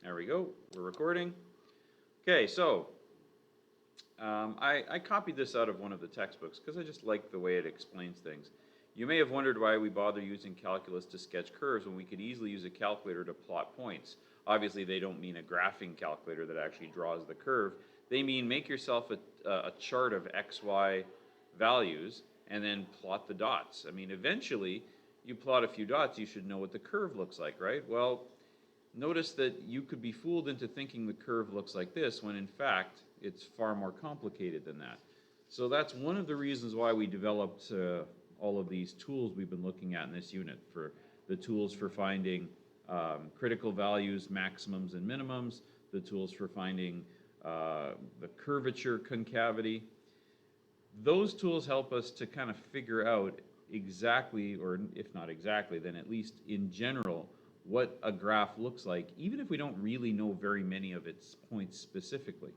There we go. We're recording. Okay, so I copied this out of one of the textbooks because I just like the way it explains things. You may have wondered why we bother using calculus to sketch curves when we could easily use a calculator to plot points. Obviously, they don't mean a graphing calculator that actually draws the curve. They mean make yourself a chart of x, y values and then plot the dots. I mean, eventually, you plot a few dots, you should know what the curve looks like, right? Well, notice that you could be fooled into thinking the curve looks like this when in fact it's far more complicated than that. So that's one of the reasons why we developed all of these tools we've been looking at in this unit, for the tools for finding critical values, maximums and minimums, the tools for finding the curvature concavity. Those tools help us to kind of figure out exactly, or if not exactly, then at least in general, what a graph looks like, even if we don't really know very many of its points specifically.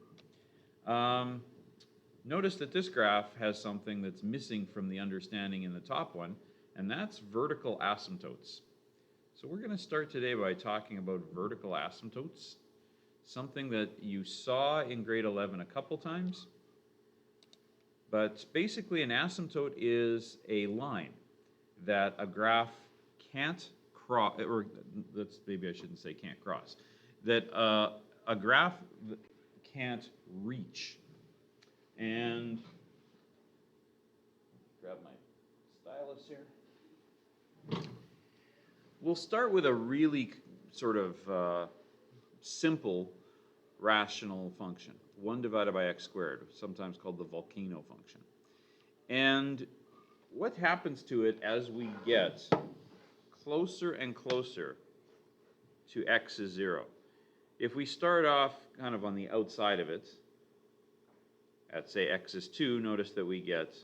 Notice that this graph has something that's missing from the understanding in the top one, and that's vertical asymptotes. So we're going to start today by talking about vertical asymptotes, something that you saw in grade 11 a couple times. But basically an asymptote is a line that a graph can't cross, or maybe I shouldn't say can't cross, that a graph can't reach. And grab my stylus here. We'll start with a really sort of simple rational function, 1 divided by x squared, sometimes called the volcano function. And what happens to it as we get closer and closer to x is 0? If we start off kind of on the outside of it, at say x is 2, notice that we get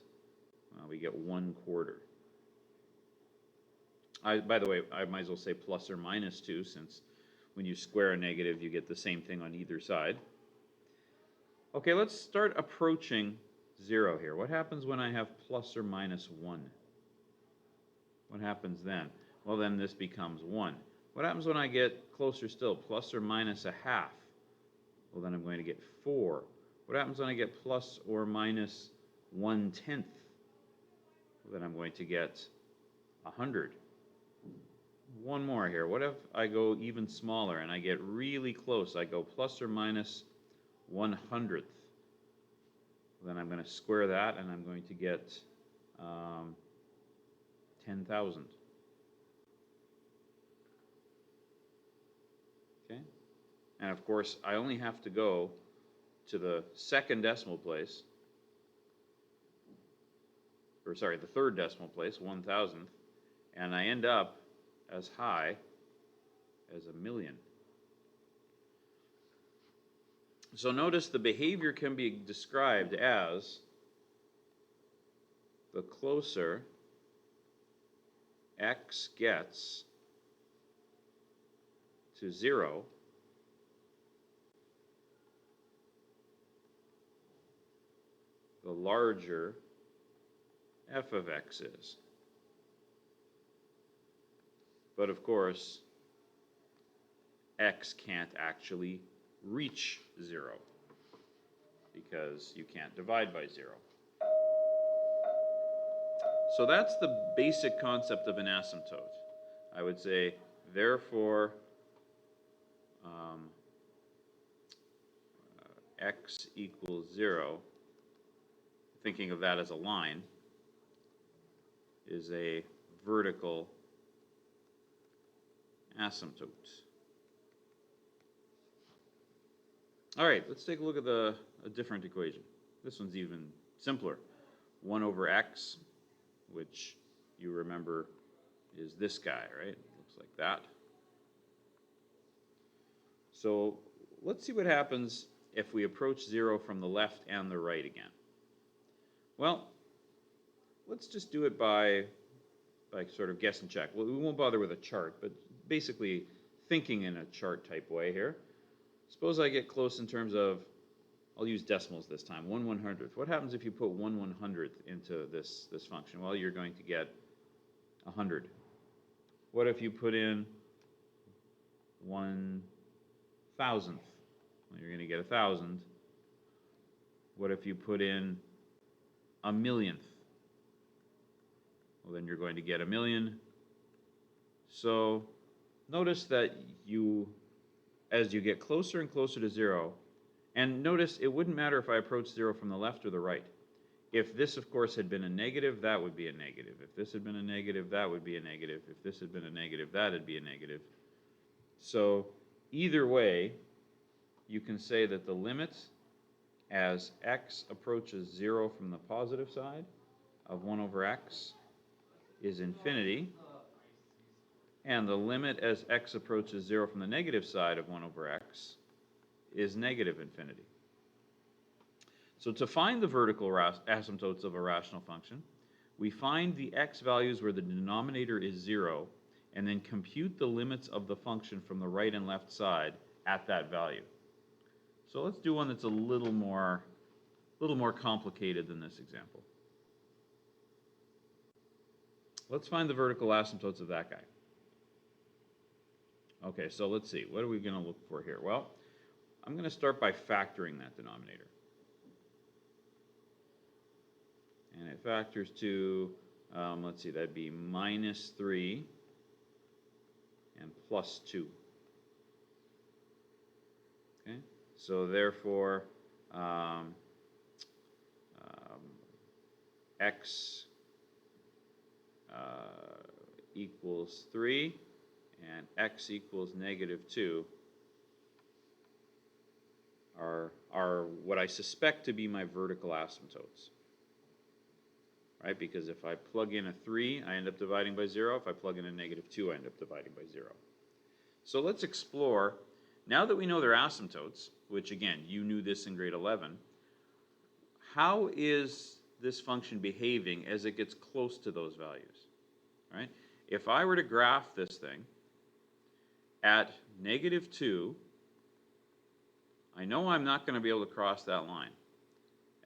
1/4. By the way, I might as well say plus or minus 2, since when you square a negative, you get the same thing on either side. Okay, let's start approaching 0 here. What happens when I have plus or minus 1? What happens then? Well, then this becomes 1. What happens when I get closer still? Plus or minus a half? Well, then I'm going to get 4. What happens when I get plus or minus 1/10? Well, then I'm going to get 100. One more here. What if I go even smaller and I get really close? I go plus or minus 1/100th. Then I'm going to square that and I'm going to get 10,000. Okay? And of course, I only have to go to the second decimal place, or sorry, the third decimal place, 1,000th, and I end up as high as 1,000,000. So notice the behavior can be described as the closer x gets to 0, the larger f of x is. But of course, x can't actually reach 0 because you can't divide by 0. So that's the basic concept of an asymptote. I would say, therefore, x equals 0, thinking of that as a line, is a vertical asymptote. All right, let's take a look at a different equation. This one's even simpler. 1 over x, which you remember is this guy, right? Looks like that. So let's see what happens if we approach 0 from the left and the right again. Well, let's just do it by sort of guess and check. Well, we won't bother with a chart, but basically thinking in a chart type way here. Suppose I get close in terms of, I'll use decimals this time, 1/100th. What happens if you put 1/100th into this function? Well, you're going to get 100. What if you put in 1 thousandth? Well, you're going to get 1,000. What if you put in a millionth? Well, then you're going to get a million. So notice that as you get closer and closer to 0, and notice it wouldn't matter if I approached 0 from the left or the right. If this, of course, had been a negative, that would be a negative. If this had been a negative, that would be a negative. If this had been a negative, that would be a negative. So either way, you can say that the limit as x approaches 0 from the positive side of 1 over x is infinity, and the limit as x approaches 0 from the negative side of 1 over x is negative infinity. So to find the vertical asymptotes of a rational function, we find the x values where the denominator is 0, and then compute the limits of the function from the right and left side at that value. So let's do one that's a little more complicated than this example. Let's find the vertical asymptotes of that guy. Okay, so let's see. What are we going to look for here? Well, I'm going to start by factoring that denominator. And it factors to, let's see, that'd be minus 3 and plus 2. Okay, so therefore, x equals 3 and x equals negative 2 are what I suspect to be my vertical asymptotes. Right? Because if I plug in a 3, I end up dividing by 0. If I plug in a negative 2, I end up dividing by 0. So let's explore, now that we know they're asymptotes, which again, you knew this in grade 11, how is this function behaving as it gets close to those values? Right? If I were to graph this thing at negative 2, I know I'm not going to be able to cross that line.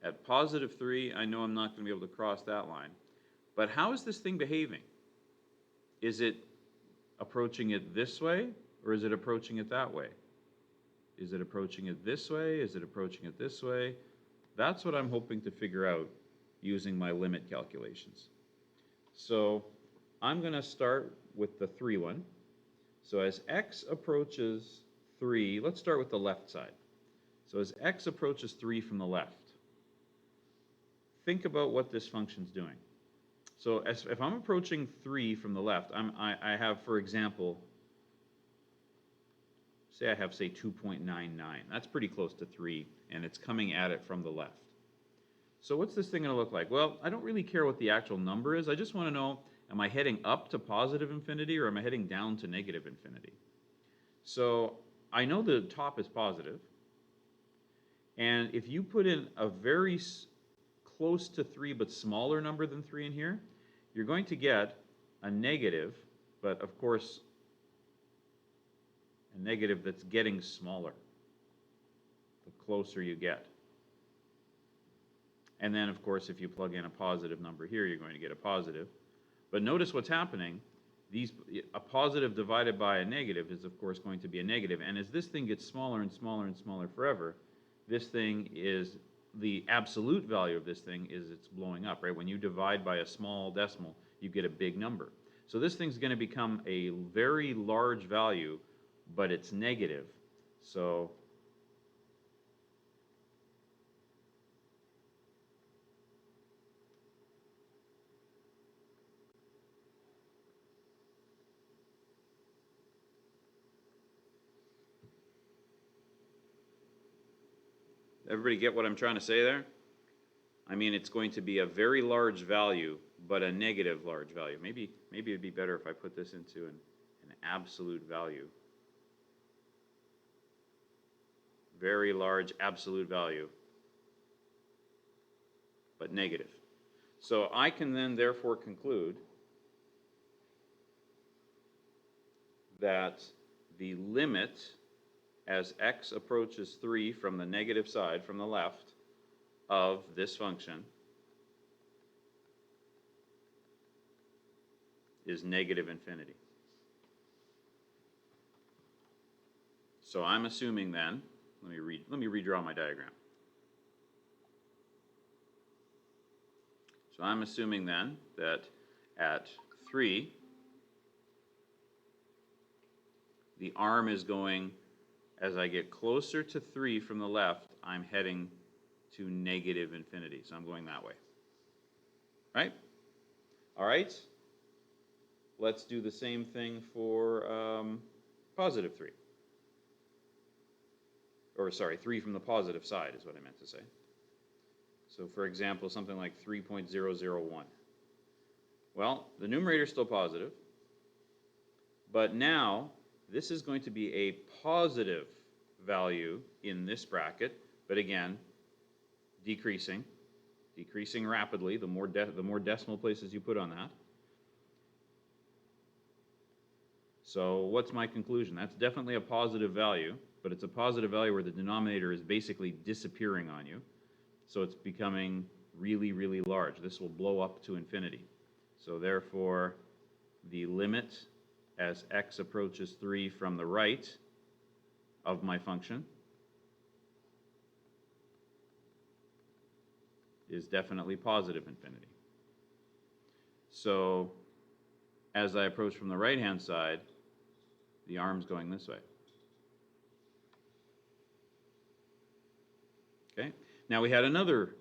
At positive 3, I know I'm not going to be able to cross that line. But how is this thing behaving? Is it approaching it this way, or is it approaching it that way? Is it approaching it this way? Is it approaching it this way? That's what I'm hoping to figure out using my limit calculations. So I'm going to start with the 3 one. So as x approaches 3, let's start with the left side. So as x approaches 3 from the left, think about what this function's doing. So if I'm approaching 3 from the left, I have, for example, say 2.99. That's pretty close to 3, and it's coming at it from the left. So what's this thing going to look like? Well, I don't really care what the actual number is. I just want to know, am I heading up to positive infinity, or am I heading down to negative infinity? So I know the top is positive, and if you put in a very close to 3 but smaller number than 3 in here, you're going to get a negative, but of course a negative that's getting smaller the closer you get. And then of course if you plug in a positive number here, you're going to get a positive. But notice what's happening. A positive divided by a negative is of course going to be a negative, and as this thing gets smaller and smaller and smaller forever, this thing is, the absolute value of this thing is it's blowing up, right? When you divide by a small decimal, you get a big number. So this thing's going to become a very large value, but it's negative. So everybody get what I'm trying to say there? I mean, it's going to be a very large value, but a negative large value. Maybe it'd be better if I put this into an absolute value. Very large absolute value, but negative. So I can then therefore conclude that the limit as x approaches 3 from the negative side, from the left, of this function is negative infinity. So I'm assuming then, let me redraw my diagram. So I'm assuming then that at 3, the arm is going, as I get closer to 3 from the left, I'm heading to negative infinity. So I'm going that way. Right? All right. Let's do the same thing for positive 3. Or sorry, 3 from the positive side is what I meant to say. So for example, something like 3.001. Well, the numerator is still positive, but now this is going to be a positive value in this bracket, but again, decreasing rapidly, the more decimal places you put on that. So what's my conclusion? That's definitely a positive value, but it's a positive value where the denominator is basically disappearing on you. So it's becoming really, really large. This will blow up to infinity. So therefore, the limit as x approaches 3 from the right of my function is definitely positive infinity. So as I approach from the right-hand side, the arm's going this way. Okay. Now we had another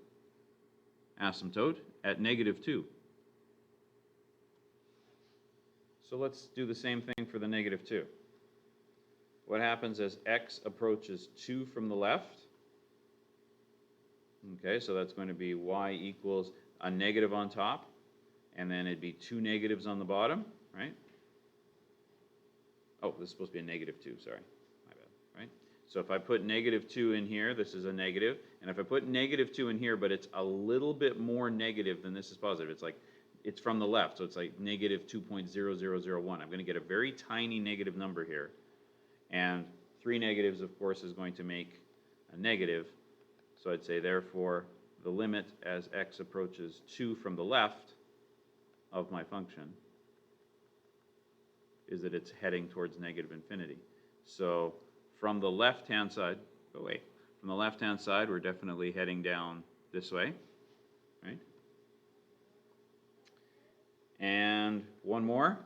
asymptote at -2. So let's do the same thing for the -2. What happens as x approaches 2 from the left? Okay, so that's going to be y equals a negative on top, and then it'd be 2 negatives on the bottom, right? Oh, this is supposed to be a -2, sorry. My bad, right? So if I put -2 in here, this is a negative, and if I put -2 in here, but it's a little bit more negative than this is positive, it's like, it's from the left, so it's like -2.0001. I'm going to get a very tiny negative number here, and 3 negatives, of course, is going to make a negative, so I'd say, therefore, the limit as x approaches 2 from the left of my function is that it's heading towards negative infinity. So from the left-hand side, from the left-hand side, we're definitely heading down this way, right? And one more.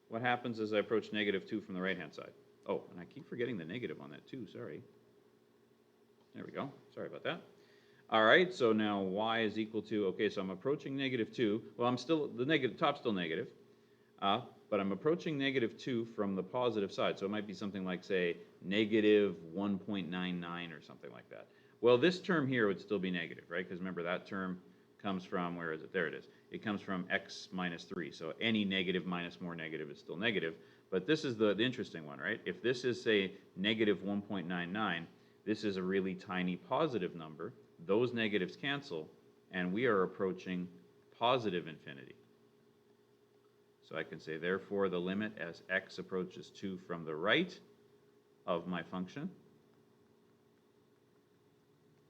What happens as I approach -2 from the right-hand side? Oh, and I keep forgetting the negative on that too, sorry. There we go, sorry about that. All right, so now y is equal to, okay, so I'm approaching -2. Well, I'm still, the top's still negative, but I'm approaching -2 from the positive side. So it might be something like, say, -1.99 or something like that. Well, this term here would still be negative, right? Because remember, that term comes from, where is it? There it is. It comes from x minus 3. So any negative minus more negative is still negative. But this is the interesting one, right? If this is, say, -1.99, this is a really tiny positive number. Those negatives cancel, and we are approaching positive infinity. So I can say, therefore, the limit as x approaches 2 from the right of my function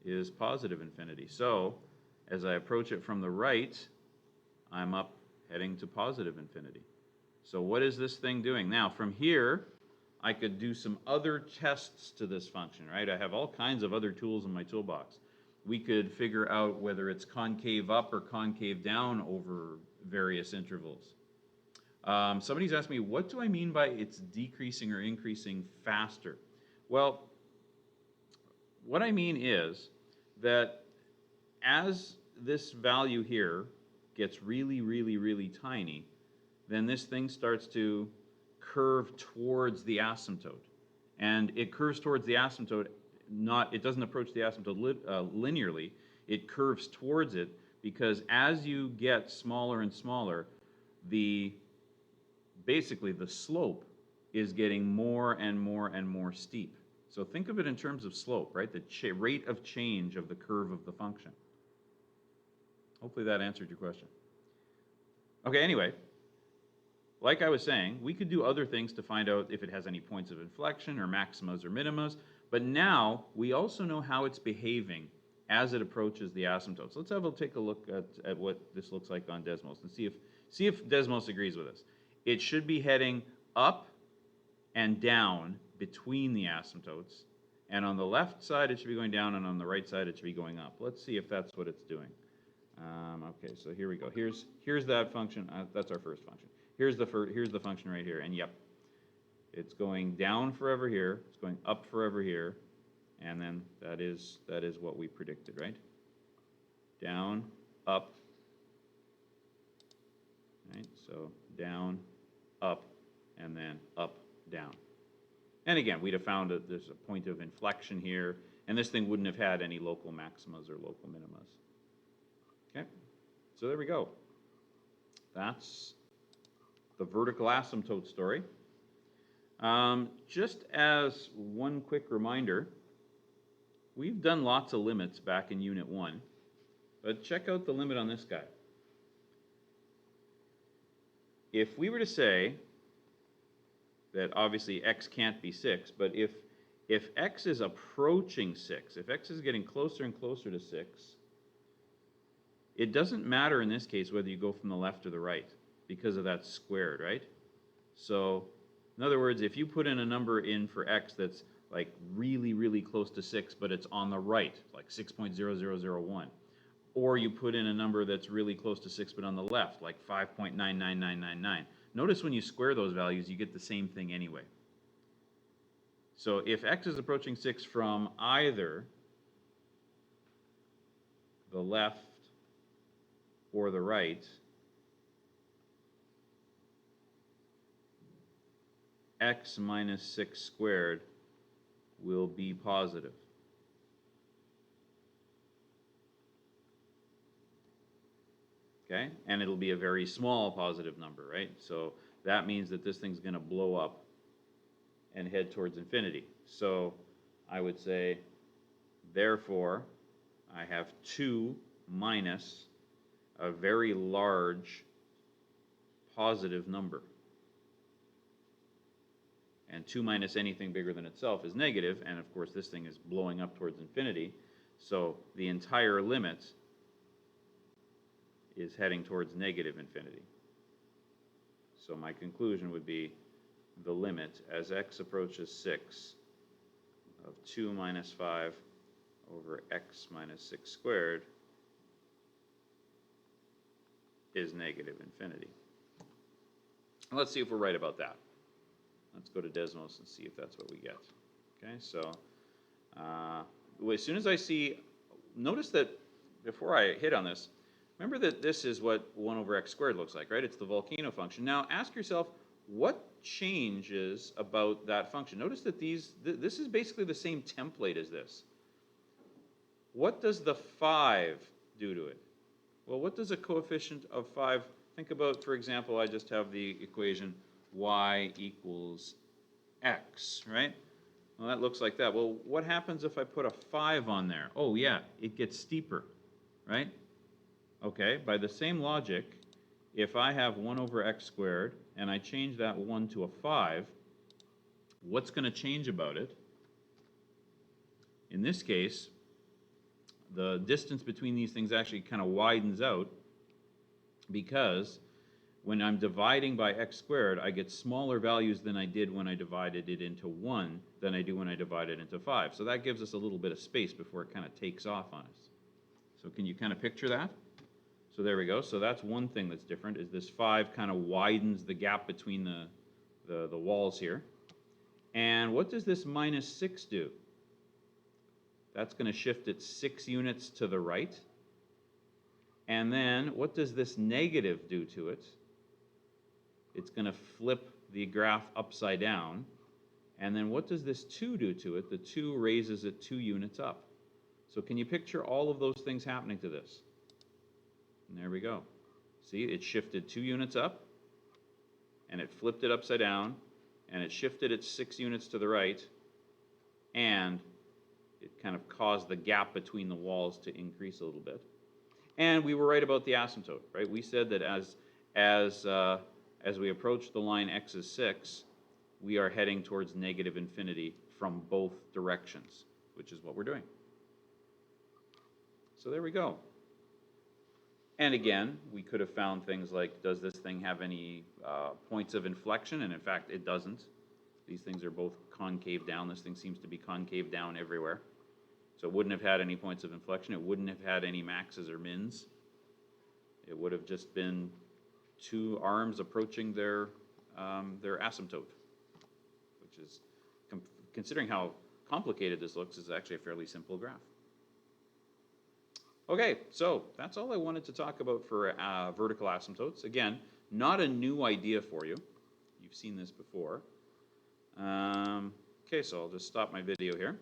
is positive infinity. So as I approach it from the right, I'm up heading to positive infinity. So what is this thing doing? Now, from here, I could do some other tests to this function, right? I have all kinds of other tools in my toolbox. We could figure out whether it's concave up or concave down over various intervals. Somebody's asked me, what do I mean by it's decreasing or increasing faster? Well, what I mean is that as this value here gets really, really, really tiny, then this thing starts to curve towards the asymptote. And it curves towards the asymptote, it doesn't approach the asymptote linearly, it curves towards it because as you get smaller and smaller, basically the slope is getting more and more and more steep. So think of it in terms of slope, right? The rate of change of the curve of the function. Hopefully that answered your question. Okay, anyway, like I was saying, we could do other things to find out if it has any points of inflection or maximas or minimas, but now we also know how it's behaving as it approaches the asymptotes. Let's take a look at what this looks like on Desmos and see if Desmos agrees with us. It should be heading up and down between the asymptotes. And on the left side, it should be going down, and on the right side, it should be going up. Let's see if that's what it's doing. Okay, so here we go. Here's that function. That's our first function. Here's the function right here, and yep, it's going down forever here. It's going up forever here, and then that is what we predicted, right? Down, up, right? So down, up, and then up, down. And again, we'd have found that there's a point of inflection here, and this thing wouldn't have had any local maximas or local minimas. Okay, so there we go. That's the vertical asymptote story. Just as one quick reminder, we've done lots of limits back in Unit 1, but check out the limit on this guy. If we were to say that obviously x can't be 6, but if x is approaching 6, if x is getting closer and closer to 6, it doesn't matter in this case whether you go from the left or the right because of that squared, right? So in other words, if you put in a number in for x that's like really, really close to 6, but it's on the right, like 6.0001, or you put in a number that's really close to 6 but on the left, like 5.99999, notice when you square those values, you get the same thing anyway. So if x is approaching 6 from either the left or the right, x minus 6 squared will be positive. Okay, and it'll be a very small positive number, right? So that means that this thing's going to blow up and head towards infinity. So I would say, therefore, I have 2 minus a very large positive number. And 2 minus anything bigger than itself is negative, and of course this thing is blowing up towards infinity. So the entire limit is heading towards negative infinity. So my conclusion would be the limit as x approaches 6 of 2 minus 5 over x minus 6 squared is negative infinity. Let's see if we're right about that. Let's go to Desmos and see if that's what we get. Okay, so as soon as I see, notice that before I hit on this, remember that this is what 1 over x squared looks like, right? It's the volcano function. Now ask yourself, what changes about that function? Notice that this is basically the same template as this. What does the 5 do to it? Well, what does a coefficient of 5, think about, for example, I just have the equation y equals x, right? Well, that looks like that. Well, what happens if I put a 5 on there? Oh, yeah, it gets steeper, right? Okay, by the same logic, if I have 1 over x squared and I change that 1 to a 5, what's going to change about it? In this case, the distance between these things actually kind of widens out because when I'm dividing by x squared, I get smaller values than I did when I divided it into 1 than I do when I divide it into 5. So that gives us a little bit of space before it kind of takes off on us. So can you kind of picture that? So there we go. So that's one thing that's different, is this 5 kind of widens the gap between the walls here. And what does this minus 6 do? That's going to shift it 6 units to the right. And then what does this negative do to it? It's going to flip the graph upside down. And then what does this 2 do to it? The 2 raises it 2 units up. So can you picture all of those things happening to this? And there we go. See, it shifted 2 units up, and it flipped it upside down, and it shifted it 6 units to the right, and it kind of caused the gap between the walls to increase a little bit. And we were right about the asymptote, right? We said that as we approach the line x is 6, we are heading towards negative infinity from both directions, which is what we're doing. So there we go. And again, we could have found things like, does this thing have any points of inflection? And in fact, it doesn't. These things are both concave down. This thing seems to be concave down everywhere. So it wouldn't have had any points of inflection. It wouldn't have had any maxes or mins. It would have just been two arms approaching their asymptote, which is, considering how complicated this looks, is actually a fairly simple graph. Okay, so that's all I wanted to talk about for vertical asymptotes. Again, not a new idea for you. You've seen this before. Okay, so I'll just stop my video here.